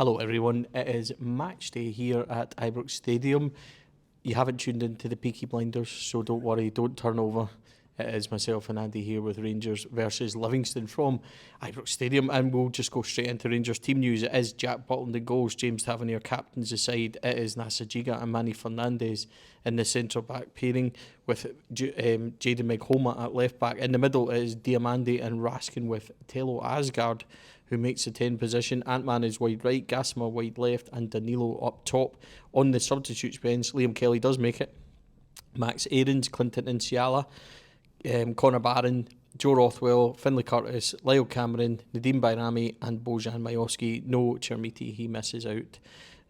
Hello everyone, it is match day here at Ibrox Stadium. You haven't tuned into the Peaky Blinders, so don't worry, don't turn over. It is myself and Andy here with Rangers versus Livingston from Ibrox Stadium, and we'll just go straight into Rangers team news. It is Jack Butland in goals, James Tavernier captains the side. It is Nasa Jiga and Manny Fernandez in the centre back pairing with Jaden Meghoma at left back. In the middle it is Diomande and Raskin with Telo Asgard, who makes the 10 position. Ant-Man is wide right, Gassama wide left, and Danilo up top. On the substitutes bench, Liam Kelly does make it. Max Aarons, Clinton Inciala, Connor Barron, Joe Rothwell, Finlay Curtis, Lyle Cameron, Nadeem Bayrami, and Bojan Majowski. No Chermiti, he misses out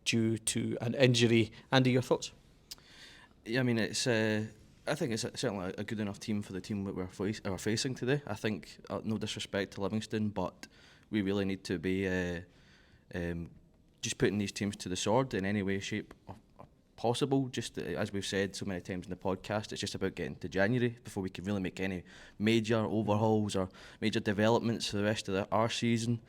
due to an injury. Andy, your thoughts? Yeah, I mean, I think it's certainly a good enough team for the team that we're facing today. I think, no disrespect to Livingston, but we really need to be just putting these teams to the sword in any way, shape or possible. Just as we've said so many times in the podcast, it's just about getting to January before we can really make any major overhauls or major developments for the rest of our season.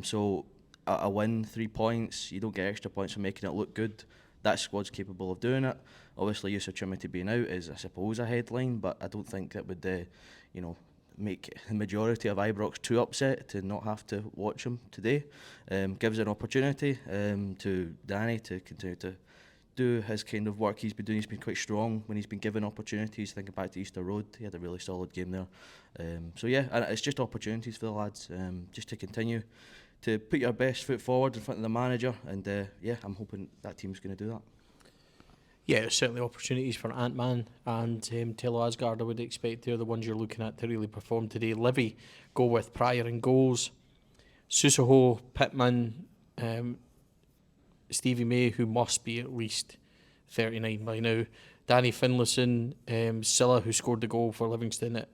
So a win, 3 points, you don't get extra points for making it look good. That squad's capable of doing it. Obviously, Yusuf Trimity being out is, I suppose, a headline, but I don't think that would, make the majority of Ibrox too upset to not have to watch him today. Gives an opportunity to Danny to continue to do his kind of work he's been doing. He's been quite strong when he's been given opportunities. Thinking back to Easter Road, he had a really solid game there. So yeah, and it's just opportunities for the lads, just to continue to put your best foot forward in front of the manager, and I'm hoping that team's going to do that. Yeah, there's certainly opportunities for Ant-Man and Telo Asgard. I would expect they're the ones you're looking at to really perform today. Livi go with Pryor in goals, Susaho, Pittman, Stevie May, who must be at least 39 by now, Danny Finlayson, Silla, who scored the goal for Livingston at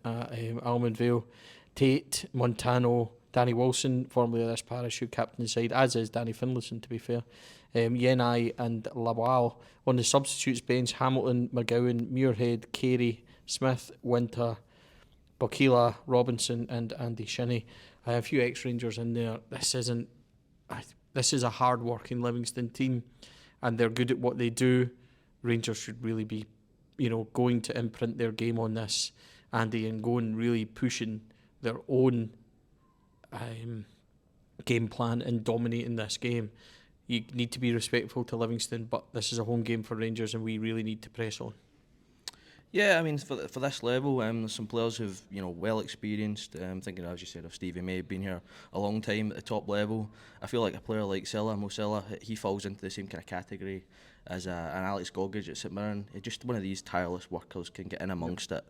Almond Vale, Tate, Montano, Danny Wilson, formerly of this parish, who captained the side, as is Danny Finlayson, to be fair. Yenai and Lawal. On the substitutes bench, Hamilton, McGowan, Muirhead, Carey, Smith, Winter, Bokila, Robinson and Andy Shinnie. A few ex-Rangers in there. This is a hard-working Livingston team, and they're good at what they do. Rangers should really be, going to imprint their game on this, Andy, and go and really pushing their own game plan and dominating this game. You need to be respectful to Livingston, but this is a home game for Rangers, and we really need to press on. Yeah, I mean, for this level, there's some players who've well experienced. Thinking, as you said, of Stevie May, been here a long time at the top level. I feel like a player like Mo Silla, he falls into the same kind of category as an Alex Gogic at St Mirren. Just one of these tireless workers, can get in amongst it,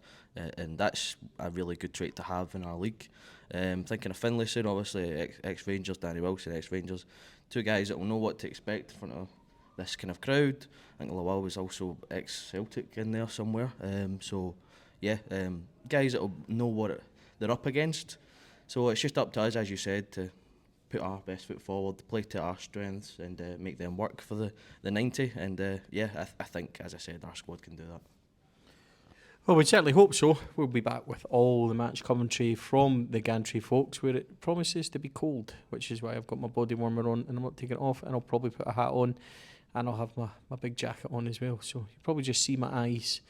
and that's a really good trait to have in our league. Thinking of Finlayson, obviously ex-Rangers, Danny Wilson, ex-Rangers, two guys that will know what to expect in front of this kind of crowd. I think Lawal was also ex-Celtic in there somewhere. Guys that will know what they're up against. So it's just up to us, as you said, to put our best foot forward, play to our strengths, and make them work for the 90. And I think, as I said, our squad can do that. Well, we certainly hope so. We'll be back with all the match commentary from the Gantry folks, where it promises to be cold, which is why I've got my body warmer on and I'm not taking it off, and I'll probably put a hat on, and I'll have my big jacket on as well. So you'll probably just see my eyes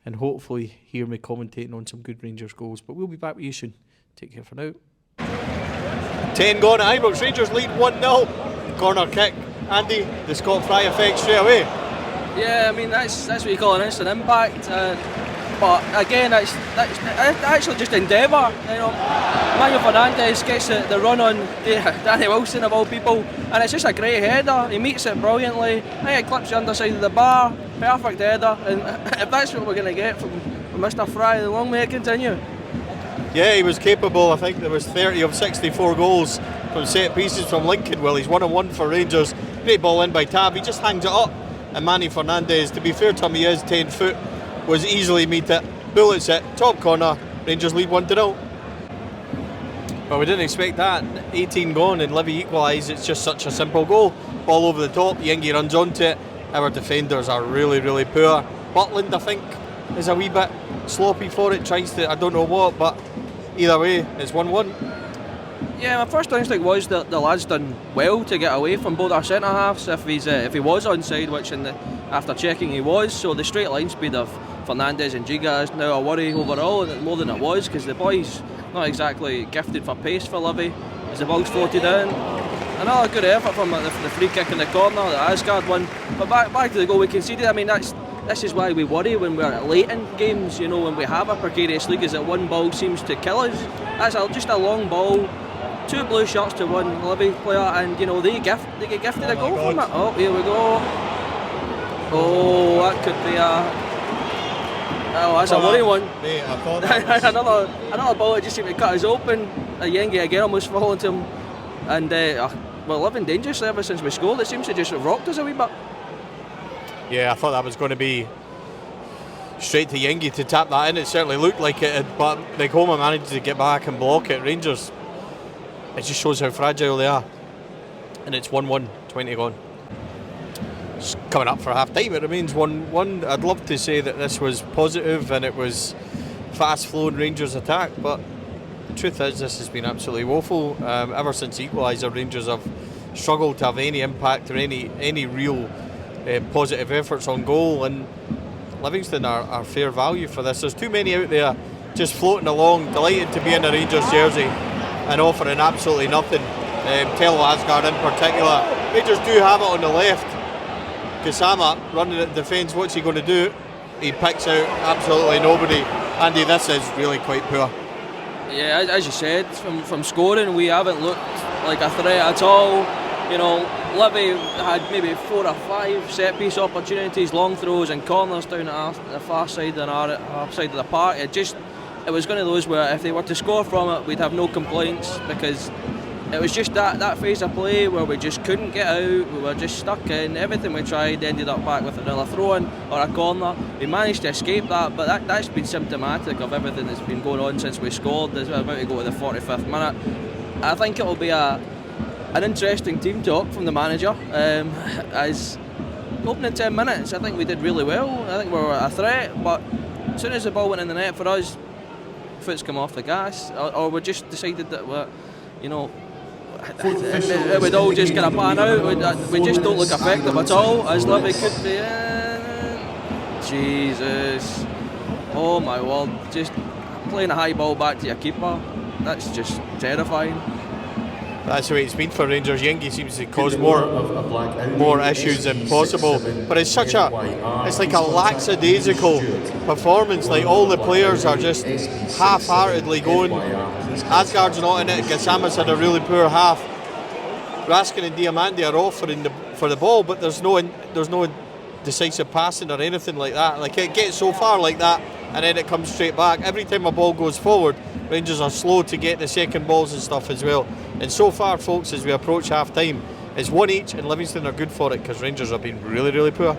and hopefully hear me commentating on some good Rangers goals. But we'll be back with you soon. Take care for now. 10 gone at Ibrox. Rangers lead 1-0. Corner kick. Andy, the Scott Fry effect straight away. Yeah, I mean, that's what you call an instant impact. But again, that's actually just endeavour. Manuel Fernandez gets the run on Danny Wilson of all people, and it's just a great header. He meets it brilliantly. I think it clips the underside of the bar. Perfect header, and if that's what we're going to get from Mr. Fry, the long may it continue. Yeah, he was capable. I think there was 30 of 64 goals from set pieces from Lincoln. Well, he's 1-1 for Rangers. Great ball in by Tab. He just hangs it up, and Manny Fernandez, to be fair to him, he is 10 foot. Was easily meet it, bullets it, top corner, Rangers lead 1-0. Well, we didn't expect that. 18 gone and Livi equalise. It's just such a simple goal. Ball over the top, Yengi runs onto it. Our defenders are really, really poor. Butland, I think, is a wee bit sloppy for it, tries to, I don't know what, but either way, it's 1-1. Yeah, my first instinct was that the lad's done well to get away from both our centre halves if he was onside, which after checking he was. So the straight line speed of Fernandez and Gers now a worry overall, more than it was, because the boys not exactly gifted for pace for Livi as the ball's floated in. Another good effort from the free kick in the corner, the Asgard one. But back to the goal we conceded. I mean, this is why we worry when we're late in games. When we have a precarious league, is that one ball seems to kill us. That's just a long ball. 2 blue shirts to one Livi player, and they get gifted a goal from it. Oh, here we go. Oh, that could be that's a worry one. Mate, I thought that was... another ball that just seemed to cut us open. Yengi again almost falling to him, and we're living dangerously ever since we scored. It seems to just rocked us a wee bit. Yeah, I thought that was going to be straight to Yengi to tap that in. It certainly looked like it, but Homa managed to get back and block it. Rangers, it just shows how fragile they are. And it's 1-1, 20 gone. It's coming up for half time. It remains 1-1. I'd love to say that this was positive and it was fast flowing Rangers attack, but the truth is this has been absolutely woeful. Ever since equaliser, Rangers have struggled to have any impact or any real positive efforts on goal, and Livingston are fair value for this. There's too many out there just floating along, delighted to be in a Rangers jersey and offering absolutely nothing. Tello Asgard in particular. Rangers do have it on the left. Kasama running at defence, what's he going to do? He picks out absolutely nobody. Andy, this is really quite poor. Yeah, as you said, from scoring we haven't looked like a threat at all. Livi had maybe 4 or 5 set piece opportunities, long throws and corners down at the far side and our side of the park. It was one of those where if they were to score from it, we'd have no complaints, because it was just that phase of play where we just couldn't get out. We were just stuck in. Everything we tried ended up back with another throw-in or a corner. We managed to escape that, but that's been symptomatic of everything that's been going on since we scored. We're about to go to the 45th minute. I think it'll be an interesting team talk from the manager. As opening 10 minutes, I think we did really well. I think we were a threat, but as soon as the ball went in the net for us, foot's come off the gas, or we just decided that it would all just kind of pan out. We just don't look effective at all, as Livi could be. Jesus, oh my word, just playing a high ball back to your keeper, that's just terrifying. That's the way it's been for Rangers. Yengi seems to cause more issues than possible, but it's like a lackadaisical performance. Like, all the players are just half-heartedly going. Asgard's not in it. Gassama's had a really poor half. Raskin and Diomande are offering for the ball, but there's no decisive passing or anything like that. Like, it gets so far like that, and then it comes straight back. Every time a ball goes forward, Rangers are slow to get the second balls and stuff as well. And so far, folks, as we approach half time, it's 1 each, and Livingston are good for it because Rangers have been really, really poor.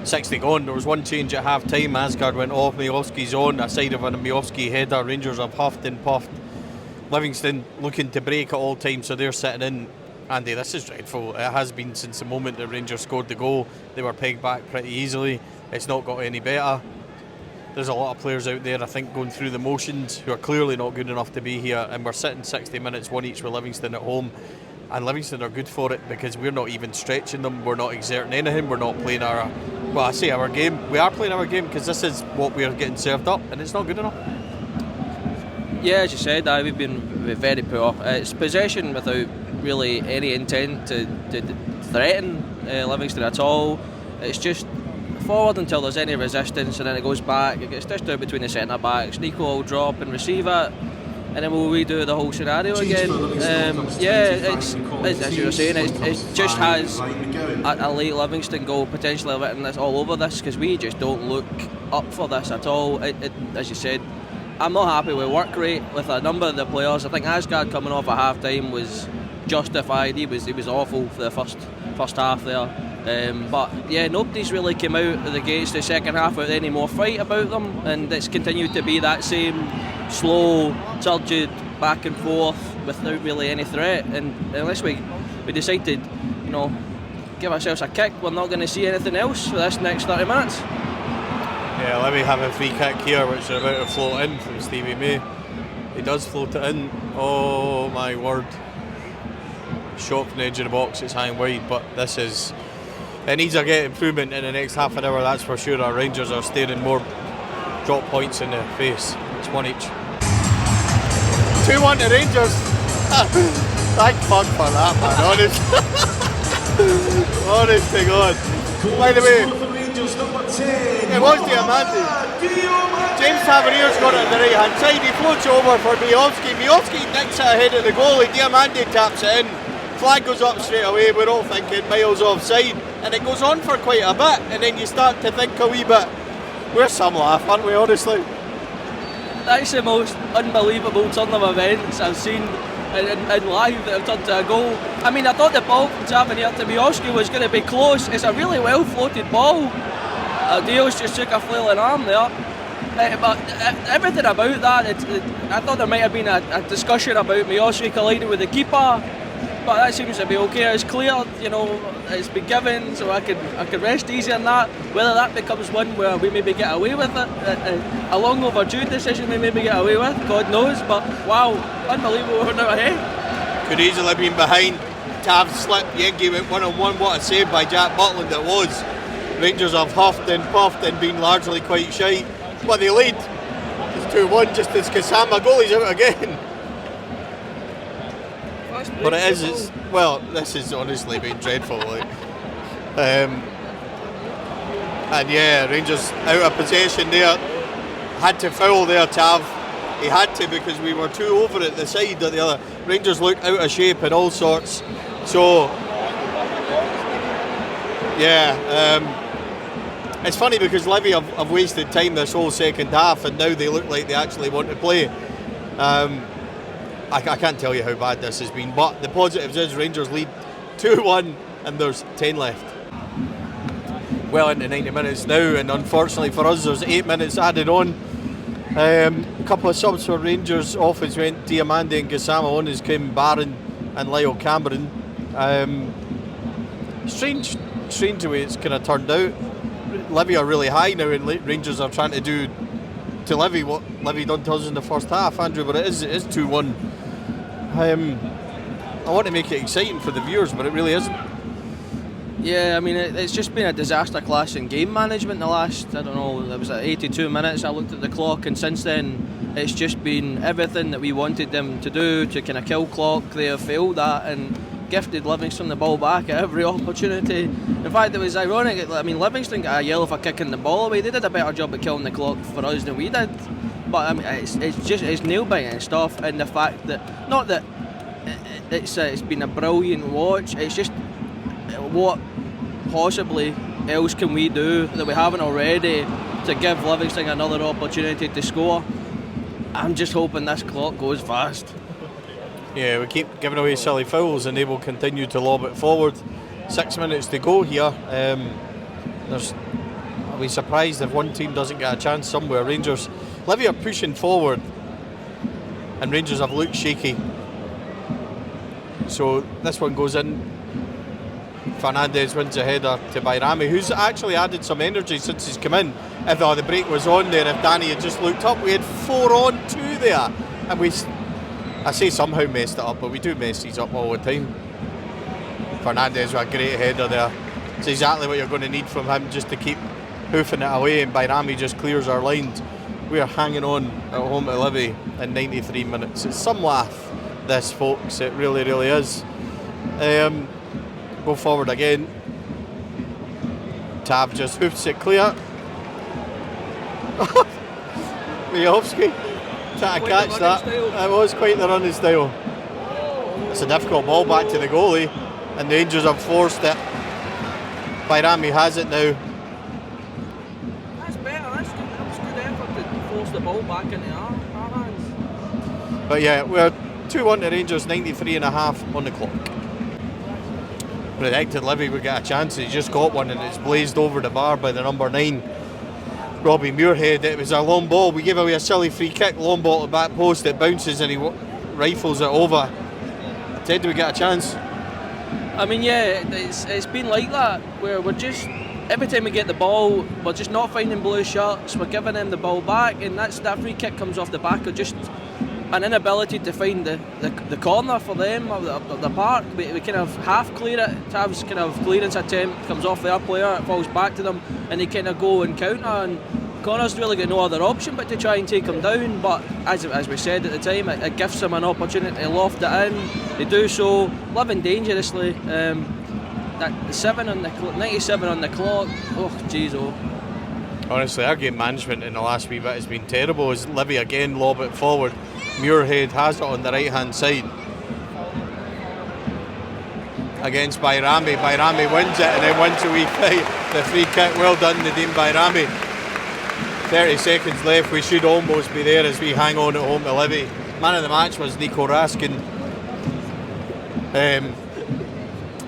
60 gone. There was one change at half time. Asgard went off. Miovski's on, a side of a Miovski header. Rangers have huffed and puffed. Livingston looking to break at all times, so they're sitting in. Andy, this is dreadful. It has been since the moment that Rangers scored the goal. They were pegged back pretty easily. It's not got any better. There's a lot of players out there, I think, going through the motions who are clearly not good enough to be here, and we're sitting 60 minutes, 1 each with Livingston at home, and Livingston are good for it because we're not even stretching them, we're not exerting anything, we're not playing our game. We are playing our game because this is what we are getting served up, and it's not good enough. Yeah, as you said, we've been very poor. It's possession without really any intent to threaten Livingston at all. It's just forward until there's any resistance, and then it goes back, it gets dished out between the centre backs. Nico will drop and receive it, and then we'll redo the whole scenario again. It's as you were saying, it just has a late Livingston goal potentially written this all over this, because we just don't look up for this at all. As you said, I'm not happy with work rate with a number of the players. I think Asgard coming off at half time was justified. He was awful for the first half there. But yeah, nobody's really came out of the gates the second half with any more fight about them, and it's continued to be that same slow, turgid back and forth without really any threat. And unless we decide to, give ourselves a kick, we're not going to see anything else for this next 30 minutes. Yeah, let me have a free kick here, which is about to float in from Stevie May. He does float it in. Oh my word. Shot from the edge of the box, it's high and wide, but it needs a great improvement in the next half an hour, that's for sure. Our Rangers are staring more drop points in the face. It's one each. 2-1 to Rangers. Thank fuck for that, man, honest. Honest to God. By the way, it was Diomande. James Tavernier's got it on the right hand side. He floats over for Miovski. Miovski nicks it ahead of the goalie. Diomande taps it in. Flag goes up straight away. We're all thinking miles offside, and it goes on for quite a bit. And then you start to think a wee bit. We're some laugh, aren't we? Honestly, That's the most unbelievable turn of events I've seen in live that have turned to a goal. I mean, I thought the ball from Tavernier to Miovski was going to be close. It's a really well floated ball. Dios just took a flailing arm there. But everything about that, I thought there might have been a discussion about Miovski colliding with the keeper, but that seems to be okay. It's clear, it's been given, so I could rest easy on that. Whether that becomes one where we maybe get away with it, a long overdue decision we maybe get away with, God knows. But wow, unbelievable, we're now ahead. could easily have been behind. Tav slipped, Yengi went 1-on-1. What a save by Jack Butland it was. Rangers have huffed and puffed and been largely quite shite, but they lead. It's 2-1 just as Kasama goalie's out again. But it's this has honestly been dreadful. And yeah, Rangers out of possession there. Had to foul there, Tav. He had to, because we were too over at the side of the other. Rangers looked out of shape and all sorts. So yeah, it's funny because Livi have wasted time this whole second half, and now they look like they actually want to play. I can't tell you how bad this has been, but the positives is Rangers lead 2-1 and there's 10 left. Well into 90 minutes now, and unfortunately for us there's 8 minutes added on. A couple of subs for Rangers. Off as went Diomande and Gassama, on as came Barron and Lyle Cameron. Strange the way it's kind of turned out. Livi are really high now, and Rangers are trying to do to Livi what Livi done to us in the first half, Andrew, but it is 2-1. I want to make it exciting for the viewers, but it really isn't. Yeah, I mean, it's just been a disaster class in game management the last, I don't know, it was at 82 minutes. I looked at the clock, and since then it's just been everything that we wanted them to do to kind of kill clock. They have failed that and gifted Livingston the ball back at every opportunity. In fact, it was ironic. I mean, Livingston got a yellow for kicking the ball away. They did a better job at killing the clock for us than we did. But I mean, it's nail biting stuff, and the fact that not that it's been a brilliant watch. It's just what possibly else can we do that we haven't already to give Livingston another opportunity to score. I'm just hoping this clock goes fast. Yeah, we keep giving away silly fouls and they will continue to lob it forward. 6 minutes to go here. I'll be surprised if one team doesn't get a chance somewhere. Livi are pushing forward and Rangers have looked shaky. So this one goes in. Fernandez wins a header to Bayrami, who's actually added some energy since he's come in. If the break was on there, if Danny had just looked up, we had 4-on-2 there, and I say somehow messed it up, but we do mess these up all the time. Fernandez with a great header there. It's exactly what you're going to need from him, just to keep hoofing it away, and Bayrami just clears our lines. We are hanging on at home to Livi in 93 minutes. It's some laugh, this, folks. It really, really is. Go forward again. Tav just hoofs it clear. Miovski trying to catch that. It was quite the running style. It's a difficult ball back to the goalie, and the Rangers have forced it. Bayrami has it now. That's better. That's good effort to force the ball back into our hands. But yeah, we're 2-1 to Rangers, 93 and a half on the clock. Predicted Livi would get a chance. He just got one and it's blazed over the bar by the number 9, Robbie Muirhead. It was a long ball. We gave away a silly free kick, long ball to the back post. It bounces and he rifles it over. Ted, do we get a chance? I mean, yeah, it's been like that, where we're just, every time we get the ball, we're just not finding blue shirts. We're giving them the ball back, and that free kick comes off the back of just an inability to find the corner for them of the park. We kind of half clear it. Tav's kind of clearance attempt comes off their player, it falls back to them, and they kind of go and counter. And Connor's really got no other option but to try and take him down. But as we said at the time, it gives them an opportunity to loft it in. They do so, living dangerously. That 97 on the clock. Oh, jeez, oh. Honestly, our game management in the last wee bit has been terrible. As Livi again lob it forward, Muirhead has it on the right hand side against Bayrami. Bayrami wins it and then wins a wee fight. The free kick, well done, Nadeem Bayrami. 30 seconds left, we should almost be there as we hang on at home to Livi. Man of the match was Nico Raskin.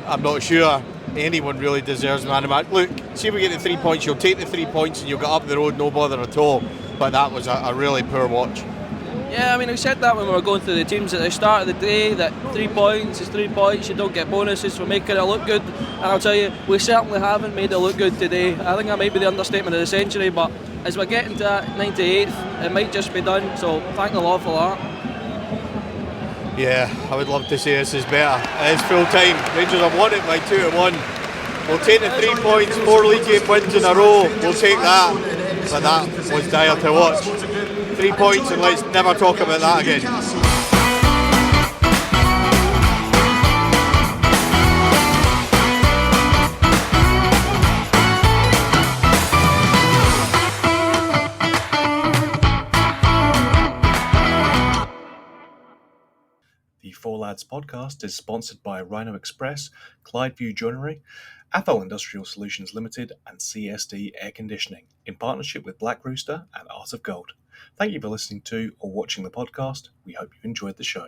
I'm not sure anyone really deserves man of the match. Look, see if we get the 3 points, you'll take the 3 points and you'll get up the road, no bother at all. But that was a really poor watch. Yeah, I mean, we said that when we were going through the teams at the start of the day, that 3 points is 3 points, you don't get bonuses for making it look good. And I'll tell you, we certainly haven't made it look good today. I think that might be the understatement of the century, but as we're getting to that 98th, it might just be done, so thank the Lord for that. Yeah, I would love to say this is better. It is full time. Rangers have won it by 2-1. We'll take the 3 points, 4 league game wins in a row. We'll take that. But that was dire to watch. 3 points and let's never talk about that again. The Four Lads podcast is sponsored by Rhino Express, Clydeview Joinery, Athol Industrial Solutions Limited and CSD Air Conditioning in partnership with Black Rooster and Art of Gold. Thank you for listening to or watching the podcast. We hope you enjoyed the show.